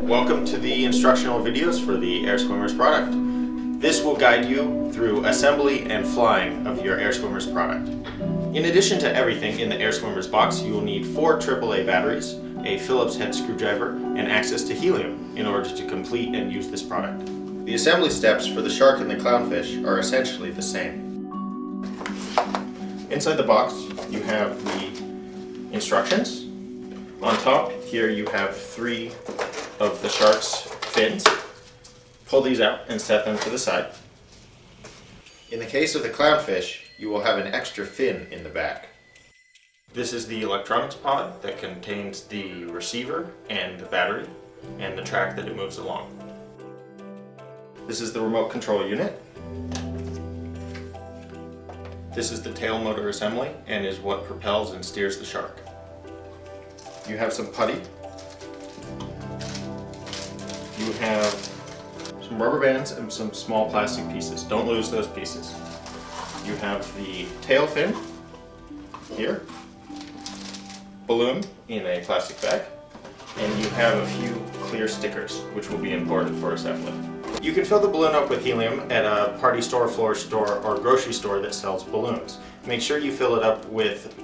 Welcome to the instructional videos for the Air Swimmers product. This will guide you through assembly and flying of your Air Swimmers product. In addition to everything in the Air Swimmers box, you will need 4 AAA batteries, a Phillips head screwdriver, and access to helium in order to complete and use this product. The assembly steps for the shark and the clownfish are essentially the same. Inside the box, you have the instructions. On top here you have 3 of the shark's fins. Pull these out and set them to the side. In the case of the clownfish, you will have an extra fin in the back. This is the electronics pod that contains the receiver and the battery and the track that it moves along. This is the remote control unit. This is the tail motor assembly and is what propels and steers the shark. You have some putty. You have some rubber bands and some small plastic pieces. Don't lose those pieces. You have the tail fin here, balloon in a plastic bag, and you have a few clear stickers which will be important for assembly. You can fill the balloon up with helium at a party store, floor store, or grocery store that sells balloons. Make sure you fill it up with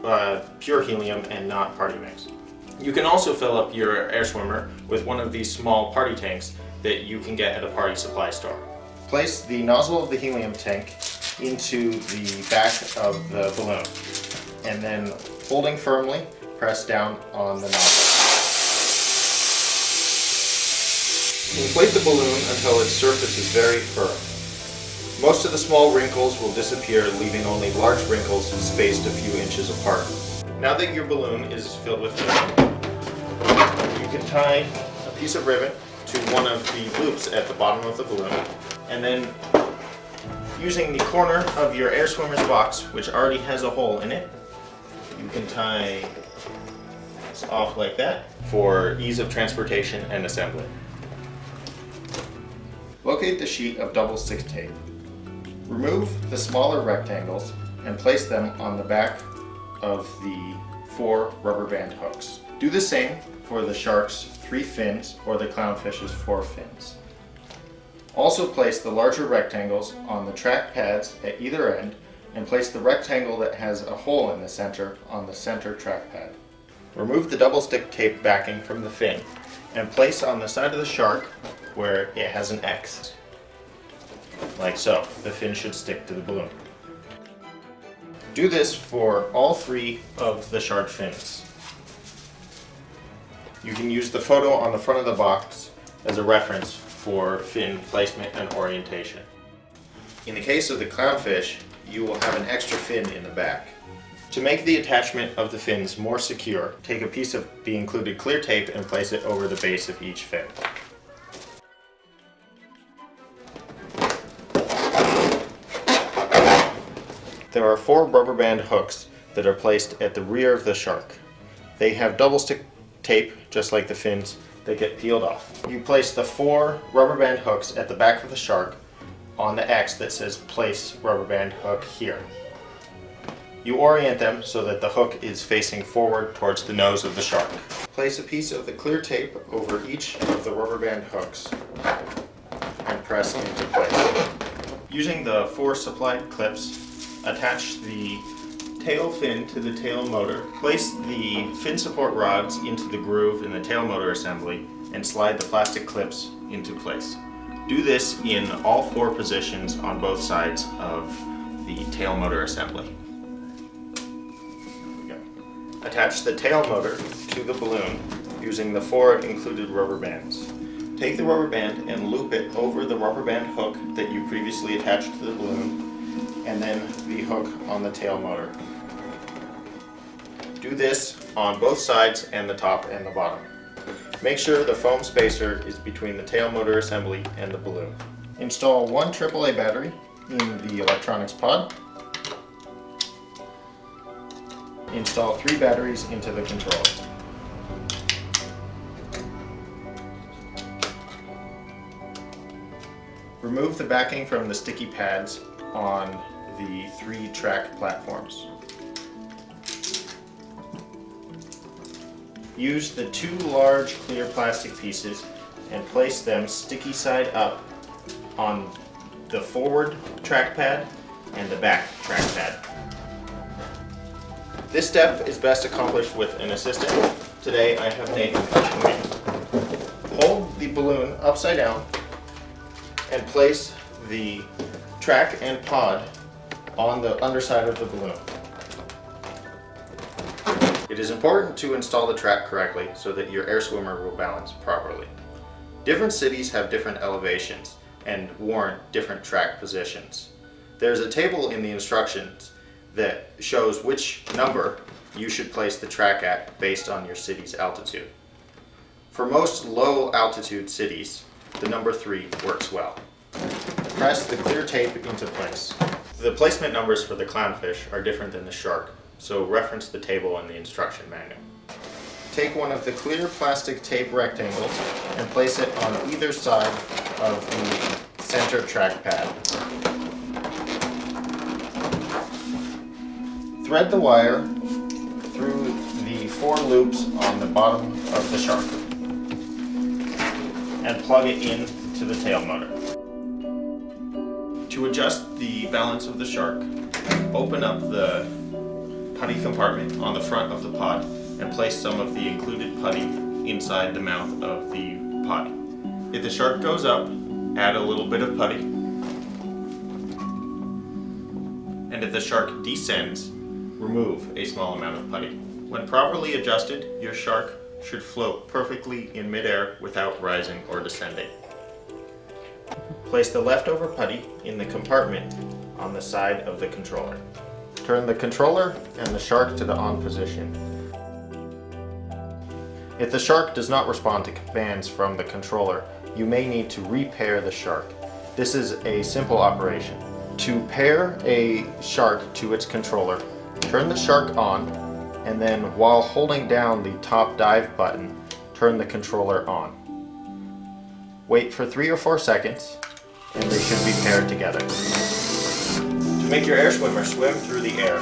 pure helium and not party mix. You can also fill up your air swimmer with one of these small party tanks that you can get at a party supply store. Place the nozzle of the helium tank into the back of the balloon and then, holding firmly, press down on the nozzle. Inflate the balloon until its surface is very firm. Most of the small wrinkles will disappear, leaving only large wrinkles spaced a few inches apart. Now that your balloon is filled with helium, you can tie a piece of ribbon to one of the loops at the bottom of the balloon, and then using the corner of your air swimmer's box, which already has a hole in it, you can tie this off like that for ease of transportation and assembly. Locate the sheet of double stick tape. Remove the smaller rectangles and place them on the back of the 4 rubber band hooks. Do the same for the shark's 3 fins or the clownfish's 4 fins. Also place the larger rectangles on the track pads at either end and place the rectangle that has a hole in the center on the center track pad. Remove the double stick tape backing from the fin and place on the side of the shark where it has an X. Like so. The fin should stick to the balloon. Do this for all 3 of the shark fins. You can use the photo on the front of the box as a reference for fin placement and orientation. In the case of the clownfish, you will have an extra fin in the back. To make the attachment of the fins more secure, take a piece of the included clear tape and place it over the base of each fin. There are 4 rubber band hooks that are placed at the rear of the shark. They have double stick tape, just like the fins, that get peeled off. You place the 4 rubber band hooks at the back of the shark on the X that says place rubber band hook here. You orient them so that the hook is facing forward towards the nose of the shark. Place a piece of the clear tape over each of the rubber band hooks and press into place. Using the 4 supplied clips, attach the tail fin to the tail motor. Place the fin support rods into the groove in the tail motor assembly and slide the plastic clips into place. Do this in all 4 positions on both sides of the tail motor assembly. Attach the tail motor to the balloon using the 4 included rubber bands. Take the rubber band and loop it over the rubber band hook that you previously attached to the balloon, and then the hook on the tail motor. Do this on both sides and the top and the bottom. Make sure the foam spacer is between the tail motor assembly and the balloon. Install 1 AAA battery in the electronics pod. Install 3 batteries into the controller. Remove the backing from the sticky pads on the 3 track platforms. Use the 2 large clear plastic pieces and place them sticky side up on the forward track pad and the back track pad. This step is best accomplished with an assistant. Today I have Nathan coaching me. Hold the balloon upside down and place the track and pod on the underside of the balloon. It is important to install the track correctly so that your air swimmer will balance properly. Different cities have different elevations and warrant different track positions. There's a table in the instructions that shows which number you should place the track at based on your city's altitude. For most low altitude cities, the number 3 works well. Press the clear tape into place. The placement numbers for the clownfish are different than the shark, so reference the table in the instruction manual. Take one of the clear plastic tape rectangles and place it on either side of the center track pad. Thread the wire through the 4 loops on the bottom of the shark and plug it into the tail motor. To adjust the balance of the shark, open up the putty compartment on the front of the pod and place some of the included putty inside the mouth of the pod. If the shark goes up, add a little bit of putty. And if the shark descends, remove a small amount of putty. When properly adjusted, your shark should float perfectly in midair without rising or descending. Place the leftover putty in the compartment on the side of the controller. Turn the controller and the shark to the on position. If the shark does not respond to commands from the controller, you may need to repair the shark. This is a simple operation. To pair a shark to its controller, turn the shark on, and then while holding down the top dive button, turn the controller on. Wait for 3 or 4 seconds, and they should be paired together. To make your air swimmer swim through the air,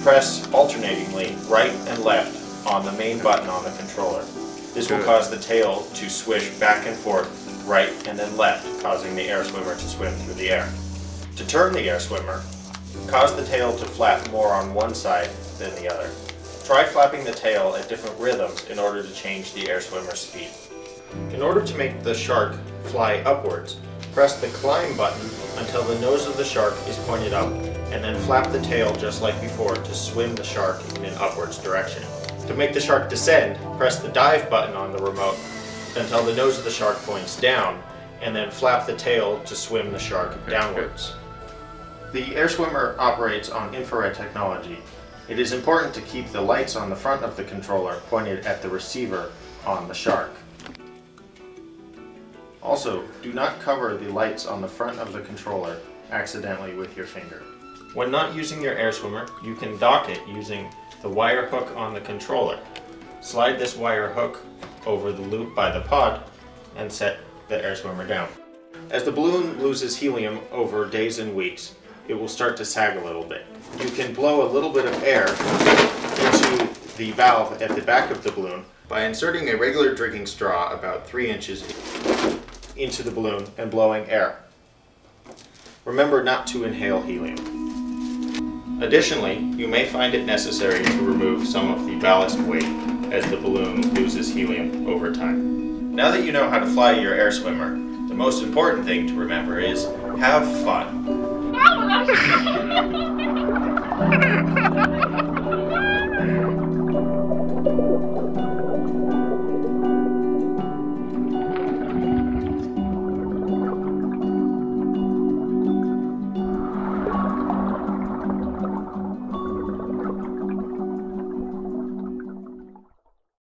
press alternatingly right and left on the main button on the controller. This will cause the tail to swish back and forth, right and then left, causing the air swimmer to swim through the air. To turn the air swimmer, cause the tail to flap more on one side than the other. Try flapping the tail at different rhythms in order to change the air swimmer's speed. In order to make the shark fly upwards, press the climb button until the nose of the shark is pointed up, and then flap the tail just like before to swim the shark in an upwards direction. To make the shark descend, press the dive button on the remote until the nose of the shark points down, and then flap the tail to swim the shark downwards. The air swimmer operates on infrared technology. It is important to keep the lights on the front of the controller pointed at the receiver on the shark. Also, do not cover the lights on the front of the controller accidentally with your finger. When not using your air swimmer, you can dock it using the wire hook on the controller. Slide this wire hook over the loop by the pod and set the air swimmer down. As the balloon loses helium over days and weeks, it will start to sag a little bit. You can blow a little bit of air into the valve at the back of the balloon by inserting a regular drinking straw about 3 inches into the balloon and blowing air. Remember not to inhale helium. Additionally, you may find it necessary to remove some of the ballast weight as the balloon loses helium over time. Now that you know how to fly your air swimmer, the most important thing to remember is have fun.